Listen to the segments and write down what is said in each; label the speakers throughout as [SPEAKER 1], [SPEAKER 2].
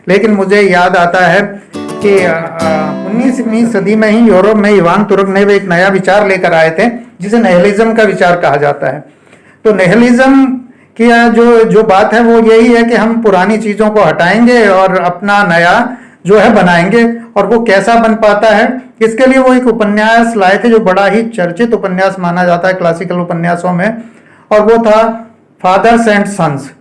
[SPEAKER 1] लेकिन मुझे याद आता है कि 19वीं सदी में ही यूरोप में इवान तुर्क ने एक नया विचार लेकर आए थे जिसे निहिलिज्म का विचार कहा जाता है। तो निहिलिज्म की जो जो बात है वो यही है कि हम पुरानी चीजों को हटाएंगे और अपना नया जो है बनाएंगे। और वो कैसा बन पाता है, इसके लिए वो एक उपन्यास लाए थे जो बड़ा ही चर्चित उपन्यास माना जाता है क्लासिकल उपन्यासों में, और वो था फादर्स एंड सन्स।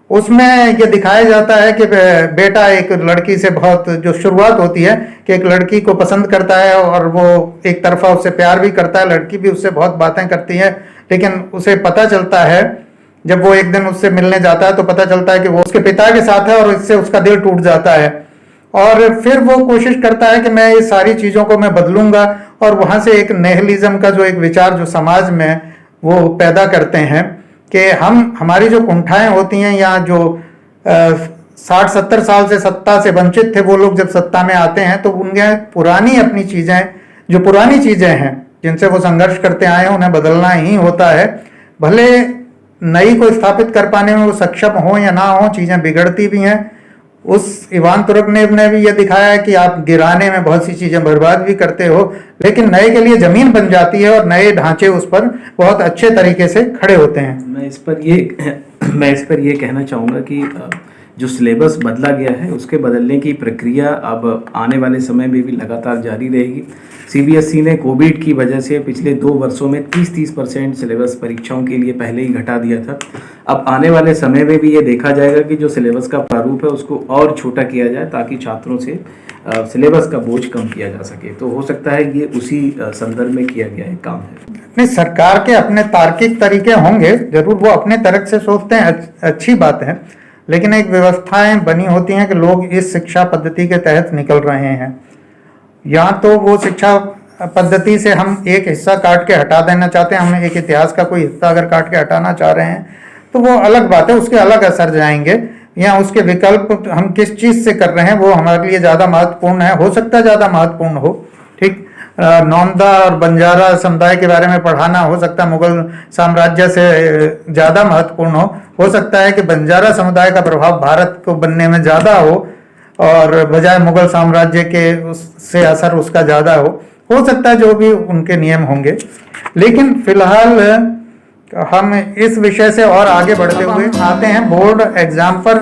[SPEAKER 1] उसमें ये दिखाया जाता है कि बेटा एक लड़की से बहुत, जो शुरुआत होती है कि एक लड़की को पसंद करता है और वो एक तरफा उससे प्यार भी करता है, लड़की भी उससे बहुत बातें करती है, लेकिन उसे पता चलता है जब वो एक दिन उससे मिलने जाता है तो पता चलता है कि वो उसके पिता के साथ है और इससे उसका दिल टूट जाता है। और फिर वो कोशिश करता है कि मैं ये सारी चीज़ों को मैं बदलूंगा, और वहाँ से एक निहिलिज्म का जो एक विचार जो समाज में वो पैदा करते हैं कि हमारी जो कुंठाएं होती हैं, या जो 60-70 साल से सत्ता से वंचित थे वो लोग जब सत्ता में आते हैं तो उनके पुरानी अपनी चीज़ें, जो पुरानी चीज़ें हैं जिनसे वो संघर्ष करते आए हैं, उन्हें बदलना ही होता है। भले नई को स्थापित कर पाने में वो सक्षम हो या ना हो, चीज़ें बिगड़ती भी हैं। उस इवान तुर्गनेव ने भी ये दिखाया है कि आप गिराने में बहुत सी चीज़ें बर्बाद भी करते हो, लेकिन नए के लिए ज़मीन बन जाती है और नए ढांचे उस पर बहुत अच्छे तरीके से खड़े होते हैं।
[SPEAKER 2] मैं इस पर ये कहना चाहूँगा कि जो सिलेबस बदला गया है उसके बदलने की प्रक्रिया अब आने वाले समय में भी लगातार जारी रहेगी। सीबीएसई ने कोविड की वजह से पिछले 2 वर्षों में 30% सिलेबस परीक्षाओं के लिए पहले ही घटा दिया था। अब आने वाले समय में भी ये देखा जाएगा कि जो सिलेबस का प्रारूप है उसको और छोटा किया जाए ताकि छात्रों से सिलेबस का बोझ कम किया जा सके। तो हो सकता है ये उसी संदर्भ में किया गया एक काम है।
[SPEAKER 1] नहीं, सरकार के अपने तार्किक तरीके होंगे, जरूर वो अपने तरफ से सोचते हैं, अच्छी बात है, लेकिन एक व्यवस्थाएं बनी होती हैं कि लोग इस शिक्षा पद्धति के तहत निकल रहे हैं। या तो वो शिक्षा पद्धति से हम एक हिस्सा काट के हटा देना चाहते हैं, हम एक इतिहास का कोई हिस्सा अगर काट के हटाना चाह रहे हैं तो वो अलग बात है, उसके अलग असर जाएंगे, या उसके विकल्प हम किस चीज़ से कर रहे हैं वो हमारे लिए ज़्यादा महत्वपूर्ण है। हो सकता है ज़्यादा महत्वपूर्ण हो, ठीक, नौंदा और बंजारा समुदाय के बारे में पढ़ाना हो सकता है मुगल साम्राज्य से ज़्यादा महत्वपूर्ण हो सकता है कि बंजारा समुदाय का प्रभाव भारत को बनने में ज़्यादा हो और बजाय मुगल साम्राज्य के उससे असर उसका ज़्यादा हो सकता है, जो भी उनके नियम होंगे। लेकिन फिलहाल हम इस विषय से और आगे बढ़ते हुए आते हैं बोर्ड एग्जाम पर।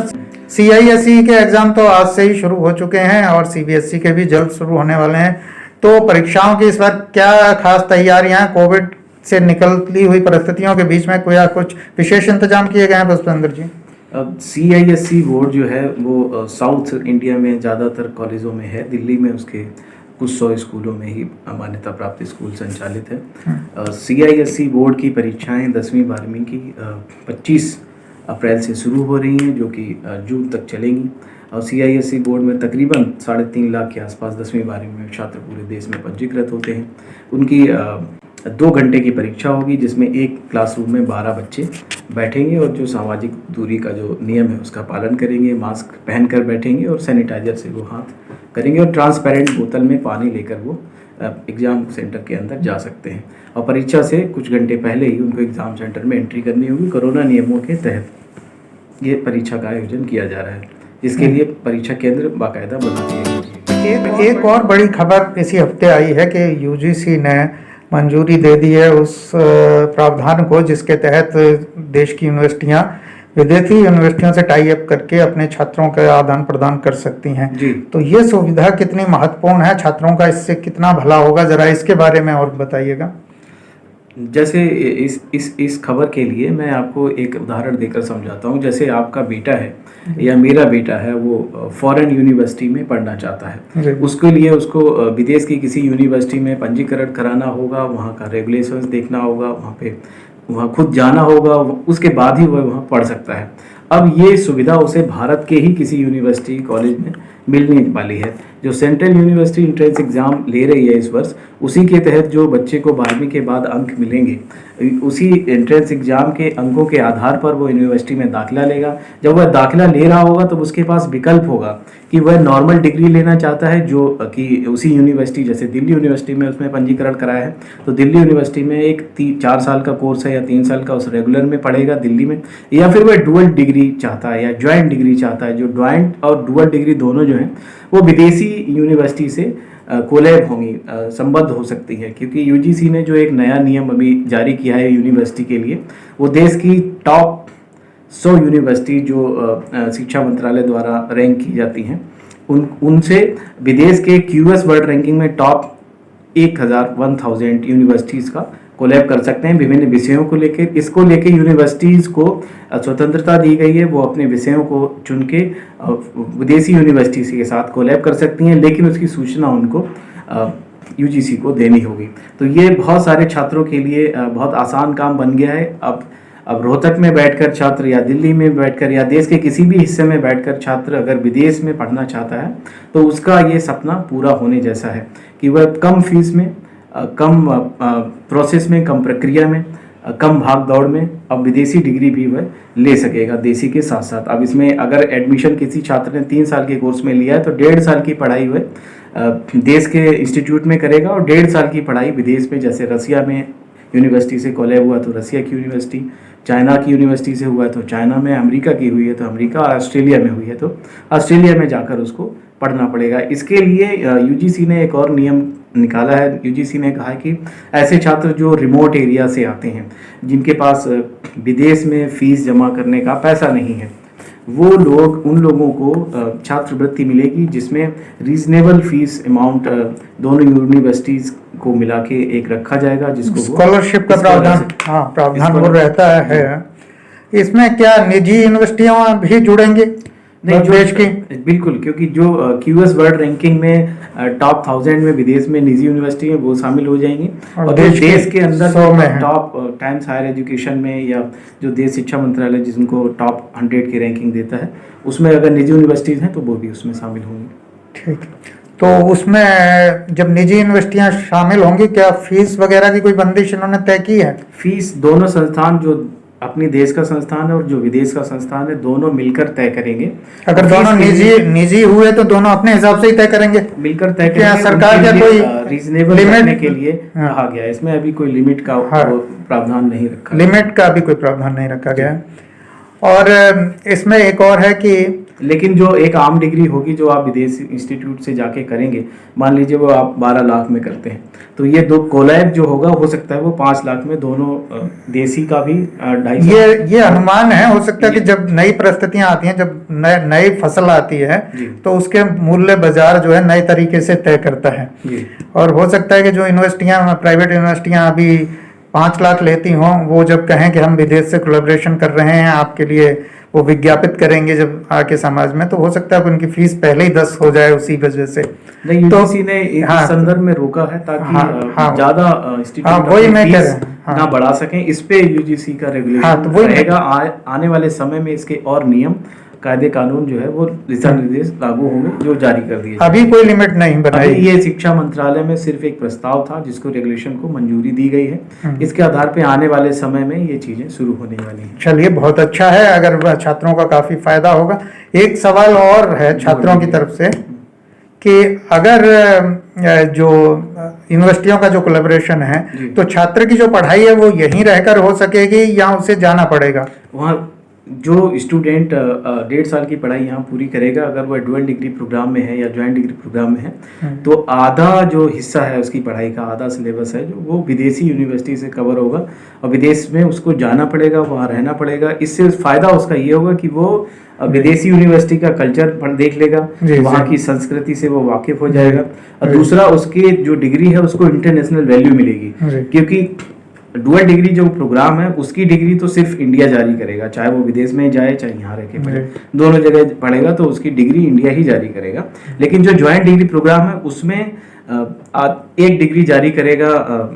[SPEAKER 1] CISE के एग्जाम तो आज से ही शुरू हो चुके हैं और CBSE के भी जल्द शुरू होने वाले हैं। तो परीक्षाओं की इस बार क्या खास तैयारियां, कोविड से निकलती हुई परिस्थितियों के बीच में कुछ विशेष इंतजाम किए गए हैं पुष्पेंद्र जी?
[SPEAKER 2] अब CISE बोर्ड जो है वो साउथ इंडिया में ज़्यादातर कॉलेजों में है। दिल्ली में उसके कुछ 100 स्कूलों में ही मान्यता प्राप्त स्कूल संचालित है। CISE बोर्ड की परीक्षाएं 10वीं 12वीं की 25 अप्रैल से शुरू हो रही हैं, जो कि जून तक चलेंगी। और CISE बोर्ड में तकरीबन 3.5 लाख के आसपास 10वीं 12वीं में छात्र पूरे देश में पंजीकृत होते हैं। उनकी 2 घंटे की परीक्षा होगी जिसमें एक क्लासरूम में 12 बच्चे बैठेंगे और जो सामाजिक दूरी का जो नियम है उसका पालन करेंगे, मास्क पहनकर बैठेंगे और सैनिटाइजर से वो हाथ करेंगे और ट्रांसपेरेंट बोतल में पानी लेकर वो एग्ज़ाम सेंटर के अंदर जा सकते हैं। और परीक्षा से कुछ घंटे पहले ही उनको एग्ज़ाम सेंटर में एंट्री करनी होगी। कोरोना नियमों के तहत ये परीक्षा का आयोजन किया जा रहा है, जिसके लिए परीक्षा केंद्र बाकायदा बना दिए गए।
[SPEAKER 1] एक और बड़ी खबर इसी हफ्ते आई है कि UGC ने मंजूरी दे दी है उस प्रावधान को जिसके तहत देश की यूनिवर्सिटियां विदेशी यूनिवर्सिटियों से टाई अप करके अपने छात्रों का आदान प्रदान कर सकती हैं
[SPEAKER 2] जी।
[SPEAKER 1] तो ये सुविधा कितनी महत्वपूर्ण है, छात्रों का इससे कितना भला होगा, जरा इसके बारे में और बताइएगा।
[SPEAKER 2] जैसे इस खबर के लिए मैं आपको एक उदाहरण देकर समझाता हूँ। जैसे आपका बेटा है या मेरा बेटा है, वो फॉरेन यूनिवर्सिटी में पढ़ना चाहता है, उसके लिए उसको विदेश की किसी यूनिवर्सिटी में पंजीकरण कराना होगा, वहाँ का रेगुलेशंस देखना होगा, वहाँ खुद जाना होगा, उसके बाद ही वह वहाँ पढ़ सकता है। अब ये सुविधा उसे भारत के ही किसी यूनिवर्सिटी कॉलेज में मिलने वाली है। जो सेंट्रल यूनिवर्सिटी एंट्रेंस एग्ज़ाम ले रही है इस वर्ष, उसी के तहत जो बच्चे को 12वीं के बाद अंक मिलेंगे, उसी एंट्रेंस एग्ज़ाम के अंकों के आधार पर वो यूनिवर्सिटी में दाखिला लेगा। जब वह दाखिला ले रहा होगा तब उसके पास विकल्प होगा कि वह नॉर्मल डिग्री लेना चाहता है जो कि उसी यूनिवर्सिटी, जैसे दिल्ली यूनिवर्सिटी में उसमें पंजीकरण कराया है, तो दिल्ली यूनिवर्सिटी में एक 4 साल का कोर्स है या 3 साल का उस रेगुलर में पढ़ेगा दिल्ली में, या फिर वह डुअल डिग्री चाहता है या ज्वाइंट डिग्री चाहता है। जो ज्वाइंट और डुअल डिग्री दोनों जो हैं वो विदेशी यूनिवर्सिटी से कोलैब होंगी, संबद्ध हो सकती है, क्योंकि यूजीसी ने जो एक नया नियम अभी जारी किया है यूनिवर्सिटी के लिए, वो देश की टॉप 100 यूनिवर्सिटी जो शिक्षा मंत्रालय द्वारा रैंक की जाती हैं उनसे विदेश के क्यूएस वर्ल्ड रैंकिंग में टॉप 1000 यूनिवर्सिटीज़ का कोलैब कर सकते हैं विभिन्न विषयों को लेकर। इसको लेकर यूनिवर्सिटीज़ को स्वतंत्रता दी गई है, वो अपने विषयों को चुन के विदेशी यूनिवर्सिटी के साथ कोलैब कर सकती हैं, लेकिन उसकी सूचना उनको यूजीसी को देनी होगी। तो ये बहुत सारे छात्रों के लिए बहुत आसान काम बन गया है। अब रोहतक में बैठकर छात्र या दिल्ली में बैठकर या देश के किसी भी हिस्से में बैठकर छात्र अगर विदेश में पढ़ना चाहता है तो उसका ये सपना पूरा होने जैसा है कि वह कम फीस में, कम प्रोसेस में, कम प्रक्रिया में, कम भाग दौड़ में अब विदेशी डिग्री भी वह ले सकेगा देसी के साथ साथ। अब इसमें अगर एडमिशन किसी छात्र ने 3 साल के कोर्स में लिया है तो 1.5 साल की पढ़ाई वह देश के इंस्टीट्यूट में करेगा और 1.5 साल की पढ़ाई विदेश में, जैसे रसिया में यूनिवर्सिटी से कॉलेज हुआ तो रसिया की यूनिवर्सिटी, चाइना की यूनिवर्सिटी से हुआ है तो चाइना में, अमेरिका की हुई है तो अमेरिका, और ऑस्ट्रेलिया में हुई है तो ऑस्ट्रेलिया में जाकर उसको पढ़ना पड़ेगा। इसके लिए यूजीसी ने एक और नियम निकाला है। यूजीसी ने कहा है कि ऐसे छात्र जो रिमोट एरिया से आते हैं, जिनके पास विदेश में फीस जमा करने का पैसा नहीं है, वो लोग, उन लोगों को छात्रवृत्ति मिलेगी जिसमें रीजनेबल फीस अमाउंट दोनों यूनिवर्सिटीज़ को मिला के एक रखा जाएगा, जिसको
[SPEAKER 1] स्कॉलरशिप का प्रावधान, हाँ प्रावधान वो रहता है। इसमें क्या निजी यूनिवर्सिटियां भी जुड़ेंगे?
[SPEAKER 2] नहीं, जो बिल्कुल, क्योंकि जो क्यूएस वर्ल्ड रैंकिंग में टॉप 1000 में विदेश में निजी यूनिवर्सिटी है वो शामिल हो जाएंगी, और देश के अंदर टॉप टाइम्स हायर एजुकेशन में या जो देश शिक्षा मंत्रालय जिनको टॉप 100 की रैंकिंग देता है उसमें अगर निजी यूनिवर्सिटीज़ हैं तो वो भी उसमें शामिल होंगी।
[SPEAKER 1] ठीक, तो उसमें जब निजी यूनिवर्सिटियां शामिल होंगी, क्या फीस वगैरह की कोई बंदिश इन्होंने तय की है?
[SPEAKER 2] फीस दोनों संस्थान, जो अपनी देश का संस्थान है और जो विदेश का संस्थान है, दोनों मिलकर तय करेंगे।
[SPEAKER 1] अगर दोनों निजी हुए तो दोनों अपने हिसाब से ही तय करेंगे,
[SPEAKER 2] मिलकर तय करेंगे।
[SPEAKER 1] क्या सरकार क्या कोई
[SPEAKER 2] रीजनेबल लिमिट के लिए कहा गया है? इसमें अभी कोई लिमिट का प्रावधान नहीं रखा,
[SPEAKER 1] लिमिट का भी कोई प्रावधान नहीं रखा गया है। और इसमें एक और है कि
[SPEAKER 2] लेकिन जो एक आम डिग्री होगी जो आप विदेशी इंस्टीट्यूट से जाके करेंगे, मान लीजिए वो आप 12 लाख में करते हैं, तो ये दो कोलैब जो होगा हो सकता है वो 5 लाख में, दोनों देसी का भी 2.5।
[SPEAKER 1] ये अनुमान है, हो सकता है कि जब नई परिस्थितियां आती हैं, जब नई फसल आती है तो उसके मूल्य बाजार जो है नए तरीके से तय करता है। और हो सकता है कि जो यूनिवर्सिटियां, प्राइवेट यूनिवर्सिटियां अभी 5 लाख लेती हों, वो जब कहें कि हम विदेश से कोलैबोरेशन कर रहे हैं आपके लिए, वो विज्ञापित करेंगे जब आके समाज में, तो हो सकता है कि उनकी फीस पहले ही 10 हो जाए उसी वजह से।
[SPEAKER 2] नहीं, यूजीसी ने इस संदर्भ में रोका है ताकि ज्यादा इंस्टीट्यूट
[SPEAKER 1] वही मैं कह रहा हूं,
[SPEAKER 2] ना बढ़ा सकें। इस पे यूजीसी का रेगुलेशन रहेगा। आने वाले समय में इसके और नियम, कायदे कानून जो है वो दिशा निर्देश लागू होंगे जो जारी कर दिए।
[SPEAKER 1] अभी कोई लिमिट नहीं बनाई।
[SPEAKER 2] ये शिक्षा मंत्रालय में सिर्फ एक प्रस्ताव था जिसको रेगुलेशन को मंजूरी दी गई है। इसके आधार पे आने वाले समय में ये चीजें शुरू होने वाली हैं।
[SPEAKER 1] चलिए, बहुत अच्छा है, अगर छात्रों का काफी फायदा होगा। एक सवाल और है छात्रों की तरफ से कि अगर जो यूनिवर्सिटियों का जो कोलैबोरेशन है तो छात्र की जो पढ़ाई है वो यहीं रहकर हो सकेगी या उसे जाना पड़ेगा?
[SPEAKER 2] वहाँ जो स्टूडेंट 1.5 साल की पढ़ाई यहाँ पूरी करेगा, अगर वह डुअल डिग्री प्रोग्राम में है या ज्वाइंट डिग्री प्रोग्राम में है, तो आधा जो हिस्सा है उसकी पढ़ाई का, आधा सिलेबस है जो वो विदेशी यूनिवर्सिटी से कवर होगा और विदेश में उसको जाना पड़ेगा, वहाँ रहना पड़ेगा। इससे फ़ायदा उसका ये होगा कि वो विदेशी यूनिवर्सिटी का कल्चर देख लेगा, वहाँ की संस्कृति से वो वाकिफ हो जाएगा, और दूसरा उसकी जो डिग्री है उसको इंटरनेशनल वैल्यू मिलेगी, क्योंकि डुअल डिग्री जो प्रोग्राम है उसकी डिग्री तो सिर्फ इंडिया जारी करेगा, चाहे वो विदेश में जाए चाहे यहाँ रह के पढ़े, दोनों जगह पढ़ेगा तो उसकी डिग्री इंडिया ही जारी करेगा। लेकिन जो ज्वाइंट डिग्री प्रोग्राम है उसमें एक डिग्री जारी करेगा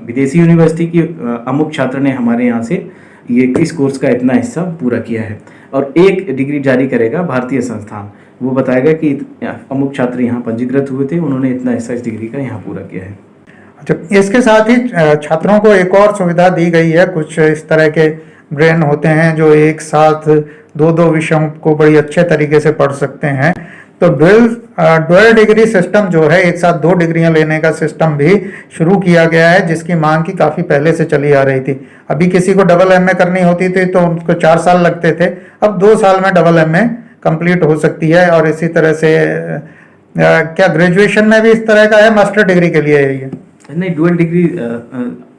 [SPEAKER 2] विदेशी यूनिवर्सिटी की, अमुक छात्र ने हमारे यहाँ से ये इस कोर्स का इतना हिस्सा पूरा किया है, और एक डिग्री जारी करेगा भारतीय संस्थान, वो बताएगा कि अमुक छात्र यहाँ पंजीकृत हुए थे, उन्होंने इतना हिस्सा इस डिग्री का यहाँ पूरा किया है।
[SPEAKER 1] अच्छा, इसके साथ ही छात्रों को एक और सुविधा दी गई है। कुछ इस तरह के ब्रेन होते हैं जो एक साथ 2-2 विषयों को बड़ी अच्छे तरीके से पढ़ सकते हैं, तो ड्यूअल डिग्री सिस्टम जो है, एक साथ 2 डिग्रियां लेने का सिस्टम भी शुरू किया गया है, जिसकी मांग की काफ़ी पहले से चली आ रही थी। अभी किसी को डबल एमए करनी होती थी तो उनको 4 साल लगते थे, अब 2 साल में डबल एमए कंप्लीट हो सकती है। और इसी तरह से क्या ग्रेजुएशन में भी इस तरह का है, मास्टर डिग्री के लिए यही है?
[SPEAKER 2] नहीं, डुअल डिग्री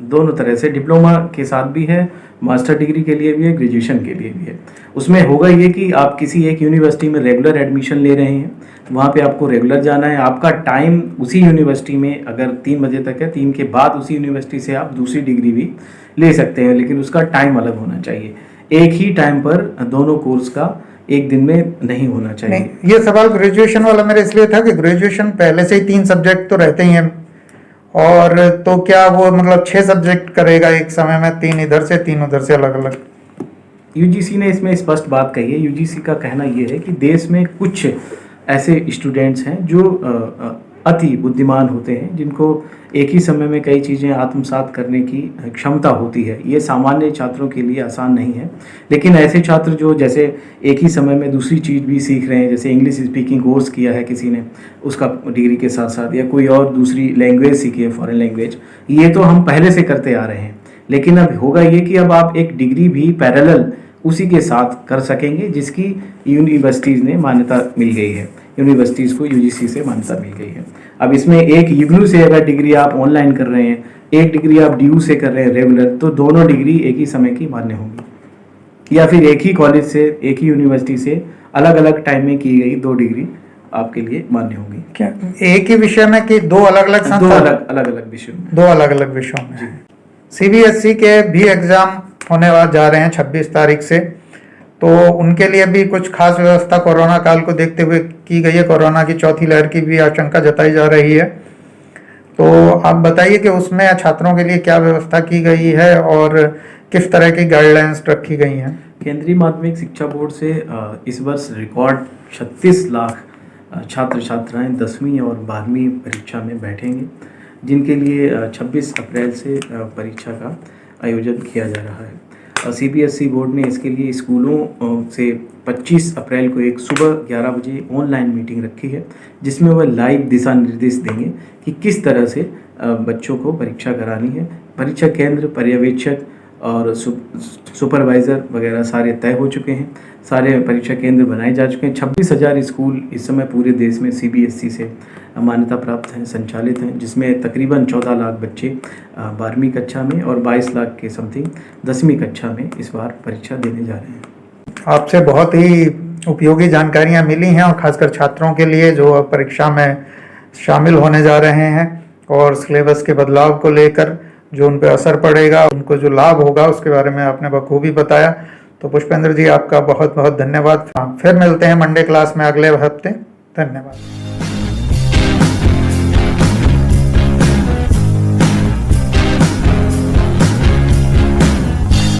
[SPEAKER 2] दोनों तरह से, डिप्लोमा के साथ भी है, मास्टर डिग्री के लिए भी है, ग्रेजुएशन के लिए भी है। उसमें होगा ये कि आप किसी एक यूनिवर्सिटी में रेगुलर एडमिशन ले रहे हैं, वहाँ पे आपको रेगुलर जाना है, आपका टाइम उसी यूनिवर्सिटी में अगर 3 बजे तक है, 3 के बाद उसी यूनिवर्सिटी से आप दूसरी डिग्री भी ले सकते हैं, लेकिन उसका टाइम अलग होना चाहिए। एक ही टाइम पर दोनों कोर्स का एक दिन में नहीं होना चाहिए।
[SPEAKER 1] नहीं, ये सवाल ग्रेजुएशन वाला मेरा इसलिए था कि ग्रेजुएशन पहले से ही 3 सब्जेक्ट तो रहते ही हैं, और तो क्या वो मतलब 6 सब्जेक्ट करेगा एक समय में, 3 इधर से 3 उधर से अलग अलग?
[SPEAKER 2] यूजीसी ने इसमें स्पष्ट बात कही है। यूजीसी का कहना ये है कि देश में कुछ ऐसे स्टूडेंट्स हैं जो अति बुद्धिमान होते हैं, जिनको एक ही समय में कई चीज़ें आत्मसात करने की क्षमता होती है। ये सामान्य छात्रों के लिए आसान नहीं है, लेकिन ऐसे छात्र जो जैसे एक ही समय में दूसरी चीज़ भी सीख रहे हैं, जैसे इंग्लिश स्पीकिंग कोर्स किया है किसी ने उसका डिग्री के साथ साथ, या कोई और दूसरी लैंग्वेज सीखी है, फॉरेन लैंग्वेज, ये तो हम पहले से करते आ रहे हैं। लेकिन अब होगा ये कि अब आप एक डिग्री भी पैरेलल उसी के साथ कर सकेंगे, जिसकी यूनिवर्सिटीज़ ने मान्यता मिल गई है, यूनिवर्सिटीज़ को यूजीसी से मान्यता मिल गई है। अब इसमें एक इग्नू से अगर डिग्री आप ऑनलाइन कर रहे हैं, एक डिग्री आप डीयू से कर रहे हैं रेगुलर, तो दोनों डिग्री एक ही समय की मान्य होंगी। या फिर एक ही कॉलेज से, एक ही यूनिवर्सिटी से अलग अलग टाइम में की गई 2 डिग्री आपके लिए मान्य होंगी।
[SPEAKER 1] क्या एक ही विषय में कि 2 अलग अलग संस्थान?
[SPEAKER 2] 2 अलग अलग विषयों में।
[SPEAKER 1] 2 अलग अलग विषयों में। सीबीएसई के भी एग्जाम होने जा रहे हैं 26 तारीख से, तो उनके लिए भी कुछ खास व्यवस्था कोरोना काल को देखते हुए की गई है। कोरोना की चौथी लहर की भी आशंका जताई जा रही है, तो आप बताइए कि उसमें छात्रों के लिए क्या व्यवस्था की गई है और किस तरह की गाइडलाइंस रखी गई हैं?
[SPEAKER 2] केंद्रीय माध्यमिक शिक्षा बोर्ड से इस वर्ष रिकॉर्ड 36 लाख छात्र छात्राएं 10वीं और 12वीं परीक्षा में बैठेंगे, जिनके लिए 26 अप्रैल से परीक्षा का आयोजन किया जा रहा है। सीबीएसई बोर्ड ने इसके लिए स्कूलों से 25 अप्रैल को एक सुबह 11 बजे ऑनलाइन मीटिंग रखी है, जिसमें वह लाइव दिशा निर्देश देंगे कि किस तरह से बच्चों को परीक्षा करानी है। परीक्षा केंद्र, पर्यवेक्षक और सुपरवाइज़र वगैरह सारे तय हो चुके हैं, सारे परीक्षा केंद्र बनाए जा चुके हैं। 26,000 स्कूल इस समय पूरे देश में सीबीएसई से मान्यता प्राप्त हैं, संचालित हैं, जिसमें तकरीबन 14 लाख बच्चे 12वीं कक्षा में और 22 लाख के समथिंग 10वीं कक्षा में इस बार परीक्षा देने जा रहे हैं।
[SPEAKER 1] आपसे बहुत ही उपयोगी जानकारियां मिली हैं, और खासकर छात्रों के लिए जो परीक्षा में शामिल होने जा रहे हैं, और सिलेबस के बदलाव को लेकर जो उन पर असर पड़ेगा, उनको जो लाभ होगा, उसके बारे में आपने बखूबी बताया। तो पुष्पेंद्र जी, आपका बहुत बहुत धन्यवाद। फिर मिलते हैं मंडे क्लास में अगले हफ्ते। धन्यवाद।